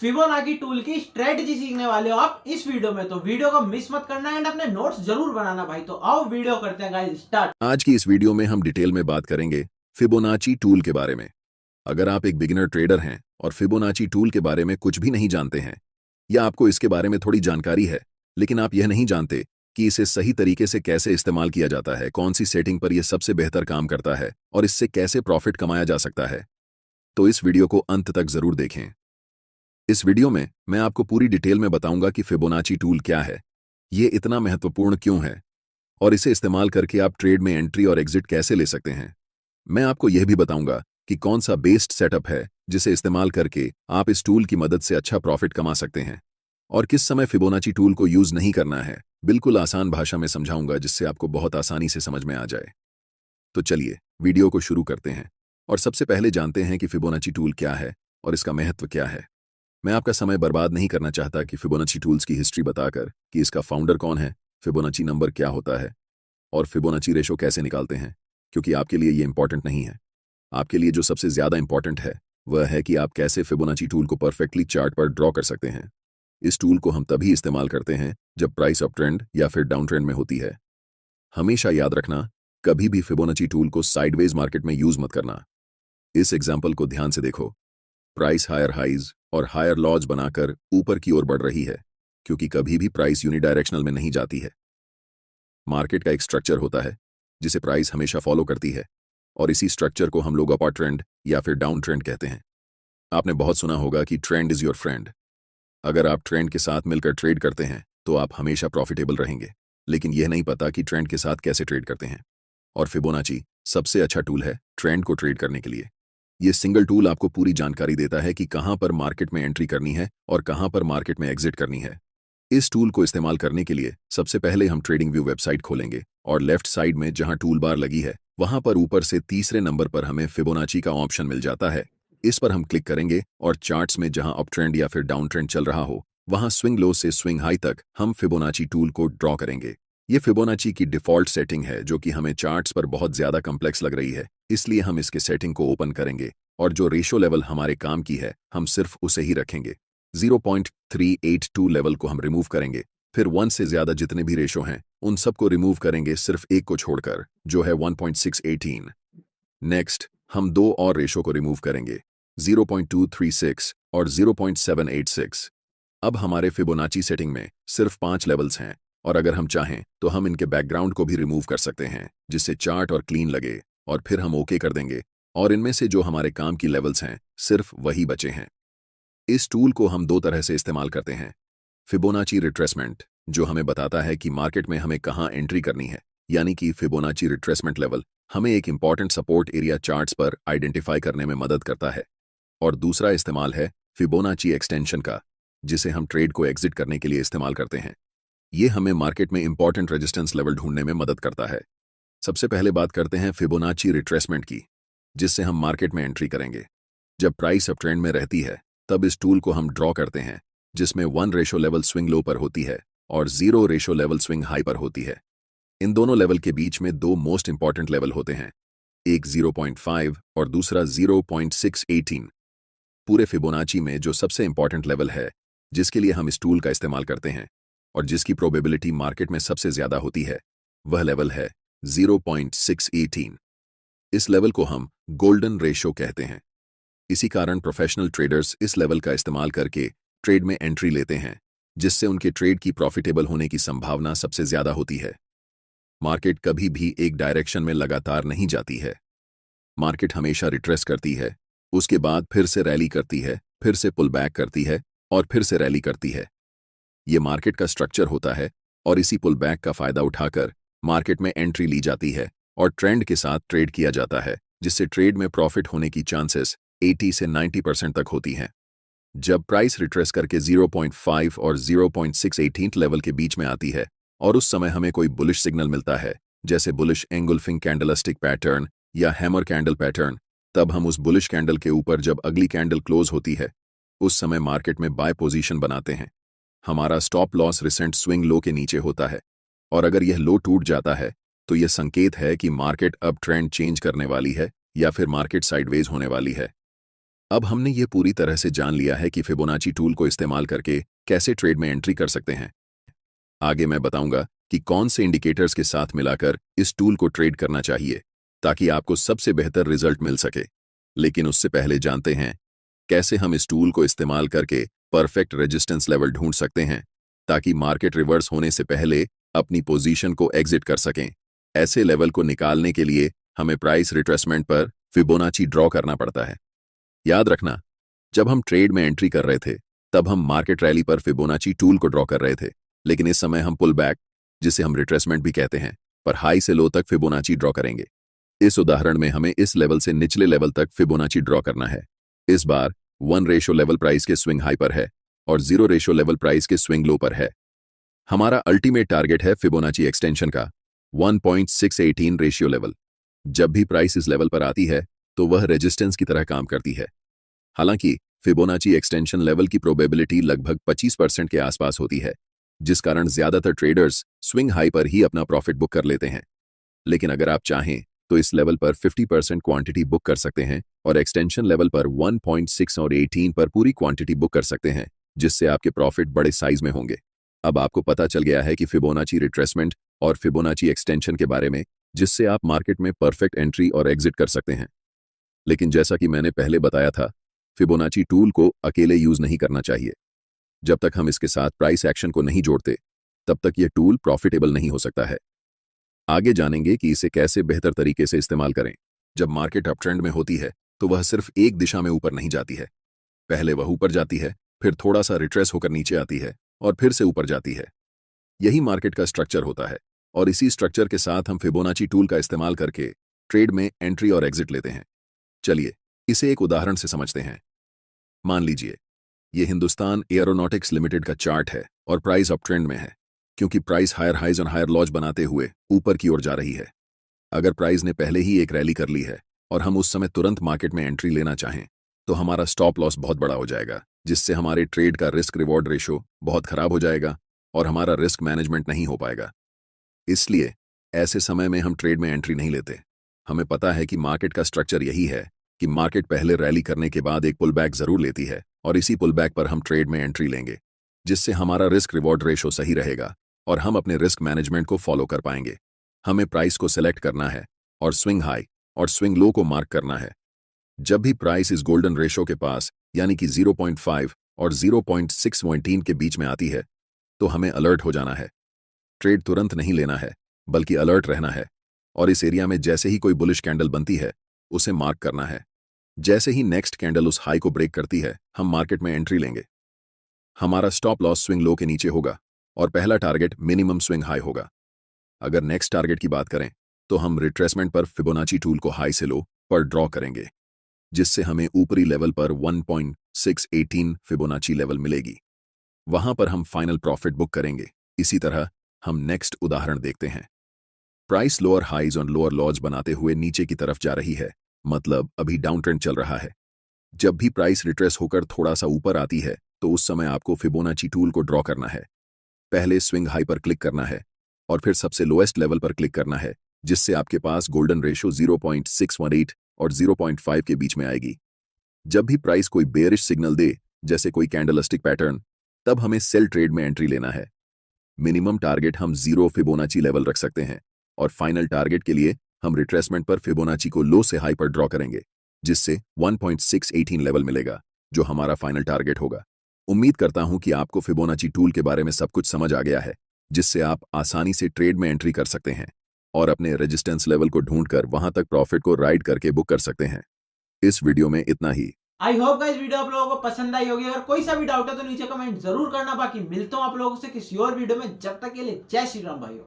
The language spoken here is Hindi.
फिबोनाची टूल की स्ट्रेटजी सीखने वाले हो आप इस वीडियो में, तो वीडियो को मिस मत करना एंड अपने नोट्स जरूर बनाना भाई। तो आओ वीडियो करते हैं गाइस स्टार्ट। आज की इस वीडियो में हम डिटेल में बात करेंगे फिबोनाची टूल के बारे में। अगर आप एक बिगिनर ट्रेडर हैं और फिबोनाची टूल के बारे में कुछ भी नहीं जानते हैं, या आपको इसके बारे में थोड़ी जानकारी है लेकिन आप यह नहीं जानते कि इसे सही तरीके से कैसे इस्तेमाल किया जाता है, कौन सी सेटिंग पर यह सबसे बेहतर काम करता है और इससे कैसे प्रॉफिट कमाया जा सकता है, तो इस वीडियो को अंत तक जरूर देखें। इस वीडियो में मैं आपको पूरी डिटेल में बताऊंगा कि फिबोनाची टूल क्या है, ये इतना महत्वपूर्ण क्यों है और इसे इस्तेमाल करके आप ट्रेड में एंट्री और एग्जिट कैसे ले सकते हैं। मैं आपको यह भी बताऊंगा कि कौन सा बेस्ड सेटअप है जिसे इस्तेमाल करके आप इस टूल की मदद से अच्छा प्रॉफिट कमा सकते हैं, और किस समय फिबोनाची टूल को यूज नहीं करना है। बिल्कुल आसान भाषा में समझाऊंगा जिससे आपको बहुत आसानी से समझ में आ जाए। तो चलिए वीडियो को शुरू करते हैं और सबसे पहले जानते हैं कि फिबोनाची टूल क्या है और इसका महत्व क्या है। मैं आपका समय बर्बाद नहीं करना चाहता कि फिबोनाची टूल्स की हिस्ट्री बताकर कि इसका फाउंडर कौन है, फिबोनाची नंबर क्या होता है और फिबोनाची रेशो कैसे निकालते हैं, क्योंकि आपके लिए ये इंपॉर्टेंट नहीं है। आपके लिए जो सबसे ज्यादा इंपॉर्टेंट है वह है कि आप कैसे फिबोनाची टूल को परफेक्टली चार्ट पर ड्रॉ कर सकते हैं। इस टूल को हम तभी इस्तेमाल करते हैं जब प्राइस अप ट्रेंड या फिर डाउन ट्रेंड में होती है। हमेशा याद रखना, कभी भी फिबोनाची टूल को साइडवेज मार्केट में यूज मत करना। इस एग्जाम्पल को ध्यान से देखो। प्राइस हायर हाइज और हायर लॉज बनाकर ऊपर की ओर बढ़ रही है, क्योंकि कभी भी प्राइस यूनिडायरेक्शनल में नहीं जाती है। मार्केट का एक स्ट्रक्चर होता है जिसे प्राइस हमेशा फॉलो करती है, और इसी स्ट्रक्चर को हम लोग अपर ट्रेंड या फिर डाउन ट्रेंड कहते हैं। आपने बहुत सुना होगा कि ट्रेंड इज योर फ्रेंड। अगर आप ट्रेंड के साथ मिलकर ट्रेड करते हैं तो आप हमेशा प्रॉफिटेबल रहेंगे, लेकिन यह नहीं पता कि ट्रेंड के साथ कैसे ट्रेड करते हैं। और फिबोनाची सबसे अच्छा टूल है ट्रेंड को ट्रेड करने के लिए। यह सिंगल टूल आपको पूरी जानकारी देता है कि कहां पर मार्केट में एंट्री करनी है और कहां पर मार्केट में एग्जिट करनी है। इस टूल को इस्तेमाल करने के लिए सबसे पहले हम ट्रेडिंग व्यू वेबसाइट खोलेंगे और लेफ्ट साइड में जहां टूल बार लगी है वहां पर ऊपर से तीसरे नंबर पर हमें फिबोनाची का ऑप्शन मिल जाता है। इस पर हम क्लिक करेंगे और चार्ट्स में जहां अप ट्रेंड या फिर डाउन ट्रेंड चल रहा हो वहां स्विंग लो से स्विंग हाई तक हम फिबोनाची टूल को ड्रॉ करेंगे। ये फिबोनाची की डिफॉल्ट सेटिंग है जो कि हमें चार्ट्स पर बहुत ज्यादा कॉम्प्लेक्स लग रही है, इसलिए हम इसके सेटिंग को ओपन करेंगे और जो रेशो लेवल हमारे काम की है हम सिर्फ उसे ही रखेंगे। 0.382 लेवल को हम रिमूव करेंगे, फिर 1 से ज्यादा जितने भी रेशो हैं उन सबको रिमूव करेंगे सिर्फ एक को छोड़कर, जो है 1.618। नेक्स्ट हम दो और रेशो को रिमूव करेंगे, 0.236 और 0.786। अब हमारे फिबोनाची सेटिंग में सिर्फ 5 लेवल्स हैं, और अगर हम चाहें तो हम इनके बैकग्राउंड को भी रिमूव कर सकते हैं जिससे चार्ट और क्लीन लगे, और फिर हम ओके कर देंगे और इनमें से जो हमारे काम की लेवल्स हैं सिर्फ वही बचे हैं। इस टूल को हम दो तरह से इस्तेमाल करते हैं। फिबोनाची रिट्रेसमेंट, जो हमें बताता है कि मार्केट में हमें कहां एंट्री करनी है, यानी कि फिबोनाची रिट्रेसमेंट लेवल हमें एक इंपॉर्टेंट सपोर्ट एरिया चार्ट्स पर आइडेंटिफाई करने में मदद करता है। और दूसरा इस्तेमाल है फिबोनाची एक्सटेंशन का, जिसे हम ट्रेड को एग्जिट करने के लिए इस्तेमाल करते हैं। ये हमें मार्केट में इंपॉर्टेंट रेजिस्टेंस लेवल ढूंढने में मदद करता है। सबसे पहले बात करते हैं फिबोनाची रिट्रेसमेंट की, जिससे हम मार्केट में एंट्री करेंगे जब प्राइस अप ट्रेंड में रहती है। तब इस टूल को हम ड्रॉ करते हैं जिसमें 1 रेशो लेवल स्विंग लो पर होती है और 0 रेशो लेवल स्विंग हाई पर होती है। इन दोनों लेवल के बीच में दो मोस्ट इंपॉर्टेंट लेवल होते हैं, एक 0.5 और दूसरा 0.618। पूरे फिबोनाची में जो सबसे इंपॉर्टेंट लेवल है जिसके लिए हम इस टूल का इस्तेमाल करते हैं और जिसकी प्रोबेबिलिटी मार्केट में सबसे ज्यादा होती है, वह लेवल है 0.618। इस लेवल को हम गोल्डन रेशो कहते हैं। इसी कारण प्रोफेशनल ट्रेडर्स इस लेवल का इस्तेमाल करके ट्रेड में एंट्री लेते हैं, जिससे उनके ट्रेड की प्रॉफिटेबल होने की संभावना सबसे ज्यादा होती है। मार्केट कभी भी एक डायरेक्शन में लगातार नहीं जाती है। मार्केट हमेशा रिट्रेस करती है, उसके बाद फिर से रैली करती है, फिर से पुल बैक करती है और फिर से रैली करती है। ये मार्केट का स्ट्रक्चर होता है, और इसी पुल बैक का फायदा उठाकर मार्केट में एंट्री ली जाती है और ट्रेंड के साथ ट्रेड किया जाता है, जिससे ट्रेड में प्रॉफिट होने की चांसेस 80 से 90% तक होती हैं। जब प्राइस रिट्रेस करके 0.5 और 0.618 लेवल के बीच में आती है और उस समय हमें कोई बुलिश सिग्नल मिलता है, जैसे बुलिश एंगुल्फिंग कैंडलस्टिक पैटर्न या हैमर कैंडल पैटर्न, तब हम उस बुलिश कैंडल के ऊपर जब अगली कैंडल क्लोज होती है उस समय मार्केट में बाय पोजीशन बनाते हैं। हमारा stop loss recent swing low के नीचे होता है, और अगर यह लो टूट जाता है तो यह संकेत है कि मार्केट अब ट्रेंड चेंज करने वाली है या फिर मार्केट साइडवेज होने वाली है। अब हमने ये पूरी तरह से जान लिया है कि फिबोनाची टूल को इस्तेमाल करके कैसे ट्रेड में एंट्री कर सकते हैं। आगे मैं बताऊंगा कि कौन से इंडिकेटर्स के साथ मिलाकर इस टूल को ट्रेड करना चाहिए ताकि आपको सबसे बेहतर रिजल्ट मिल सके। लेकिन उससे पहले जानते हैं कैसे हम इस टूल को इस्तेमाल करके परफेक्ट रेजिस्टेंस लेवल ढूंढ सकते हैं ताकि मार्केट रिवर्स होने से पहले अपनी पोजीशन को एग्जिट कर सकें। ऐसे लेवल को निकालने के लिए हमें प्राइस रिट्रेसमेंट पर फिबोनाची ड्रॉ करना पड़ता है। याद रखना, जब हम ट्रेड में एंट्री कर रहे थे तब हम मार्केट रैली पर फिबोनाची टूल को ड्रॉ कर रहे थे, लेकिन इस समय हम पुल बैक, जिसे हम रिट्रेसमेंट भी कहते हैं, पर हाई से लो तक फिबोनाची ड्रॉ करेंगे। इस उदाहरण में हमें इस लेवल से निचले लेवल तक फिबोनाची ड्रॉ करना है। इस बार 1 रेशो लेवल प्राइस के स्विंग हाई पर है और 0 रेशो लेवल प्राइस के स्विंग लो पर है। हमारा अल्टीमेट टारगेट है फिबोनाची एक्सटेंशन का 1.618 रेशियो लेवल। जब भी प्राइस इस लेवल पर आती है तो वह रेजिस्टेंस की तरह काम करती है। हालांकि फिबोनाची एक्सटेंशन लेवल की प्रोबेबिलिटी लगभग 25% के आसपास होती है, जिस कारण ज्यादातर ट्रेडर्स स्विंग हाई पर ही अपना प्रॉफिट बुक कर लेते हैं। लेकिन अगर आप चाहें तो इस लेवल पर 50% क्वांटिटी बुक कर सकते हैं और एक्सटेंशन लेवल पर 1.6 और 18 पर पूरी क्वांटिटी बुक कर सकते हैं, जिससे आपके प्रॉफिट बड़े साइज में होंगे। अब आपको पता चल गया है कि फिबोनाची रिट्रेसमेंट और फिबोनाची एक्सटेंशन के बारे में, जिससे आप मार्केट में परफेक्ट एंट्री और एग्जिट कर सकते हैं। लेकिन जैसा कि मैंने पहले बताया था, फिबोनाची टूल को अकेले यूज नहीं करना चाहिए। जब तक हम इसके साथ प्राइस एक्शन को नहीं जोड़ते तब तक यह टूल प्रॉफिटेबल नहीं हो सकता है। आगे जानेंगे कि इसे कैसे बेहतर तरीके से इस्तेमाल करें। जब मार्केट अप ट्रेंड में होती है तो वह सिर्फ एक दिशा में ऊपर नहीं जाती है। पहले वह ऊपर जाती है, फिर थोड़ा सा रिट्रेस होकर नीचे आती है और फिर से ऊपर जाती है। यही मार्केट का स्ट्रक्चर होता है और इसी स्ट्रक्चर के साथ हम फिबोनाची टूल का इस्तेमाल करके ट्रेड में एंट्री और एग्जिट लेते हैं। चलिए इसे एक उदाहरण से समझते हैं। मान लीजिए यह हिंदुस्तान एरोनॉटिक्स लिमिटेड का चार्ट है और प्राइस अप ट्रेंड में है, क्योंकि प्राइस हायर हाइज और हायर लॉज बनाते हुए ऊपर की ओर जा रही है। अगर प्राइस ने पहले ही एक रैली कर ली है और हम उस समय तुरंत मार्केट में एंट्री लेना चाहें तो हमारा स्टॉप लॉस बहुत बड़ा हो जाएगा, जिससे हमारे ट्रेड का रिस्क रिवॉर्ड रेशो बहुत खराब हो जाएगा और हमारा रिस्क मैनेजमेंट नहीं हो पाएगा। इसलिए ऐसे समय में हम ट्रेड में एंट्री नहीं लेते। हमें पता है कि मार्केट का स्ट्रक्चर यही है कि मार्केट पहले रैली करने के बाद एक पुल बैक जरूर लेती है और इसी पुल बैक पर हम ट्रेड में एंट्री लेंगे, जिससे हमारा रिस्क रिवॉर्ड रेशो सही रहेगा और हम अपने रिस्क मैनेजमेंट को फॉलो कर पाएंगे। हमें प्राइस को सेलेक्ट करना है और स्विंग हाई और स्विंग लो को मार्क करना है। जब भी प्राइस इस गोल्डन रेशो के पास यानी कि 0.5 और 0.618 के बीच में आती है तो हमें अलर्ट हो जाना है। ट्रेड तुरंत नहीं लेना है, बल्कि अलर्ट रहना है और इस एरिया में जैसे ही कोई बुलिश कैंडल बनती है उसे मार्क करना है। जैसे ही नेक्स्ट कैंडल उस हाई को ब्रेक करती है हम मार्केट में एंट्री लेंगे। हमारा स्टॉप लॉस स्विंग लो के नीचे होगा और पहला टारगेट मिनिमम स्विंग हाई होगा। अगर नेक्स्ट टारगेट की बात करें तो हम रिट्रेसमेंट पर फिबोनाची टूल को हाई से लो पर ड्रॉ करेंगे, जिससे हमें ऊपरी लेवल पर 1.618 फिबोनाची लेवल मिलेगी। वहां पर हम फाइनल प्रॉफिट बुक करेंगे। इसी तरह हम नेक्स्ट उदाहरण देखते हैं। प्राइस लोअर हाइज और लोअर लॉज बनाते हुए नीचे की तरफ जा रही है, मतलब अभी डाउन ट्रेंड चल रहा है। जब भी प्राइस रिट्रेस होकर थोड़ा सा ऊपर आती है तो उस समय आपको फिबोनाची टूल को ड्रॉ करना है। पहले स्विंग हाई पर क्लिक करना है और फिर सबसे लोएस्ट लेवल पर क्लिक करना है, जिससे आपके पास गोल्डन रेशो 0.618 और 0.5 के बीच में आएगी। जब भी प्राइस कोई बेयरिश सिग्नल दे, जैसे कोई कैंडलस्टिक पैटर्न, तब हमें सेल ट्रेड में एंट्री लेना है। मिनिमम टारगेट हम 0 फिबोनाची लेवल रख सकते हैं और फाइनल टारगेट के लिए हम रिट्रेसमेंट पर फिबोनाची को लो से हाई पर ड्रॉ करेंगे, जिससे 1.618 लेवल मिलेगा, जो हमारा फाइनल टारगेट होगा। उम्मीद करता हूं कि आपको फिबोनाची टूल के बारे में सब कुछ समझ आ गया है, जिससे आप आसानी से ट्रेड में एंट्री कर सकते हैं और अपने रेजिस्टेंस लेवल को ढूंढकर वहां तक प्रॉफिट को राइड करके बुक कर सकते हैं। इस वीडियो में इतना ही। आई होप गाइस वीडियो आप लोगों को पसंद आई होगी। अगर कोई सा भी डाउट है तो नीचे कमेंट जरूर करना। बाकी मिलता हूं आप लोगों से किसी और वीडियो में। जब तक के लिए जय श्री राम भाइयों।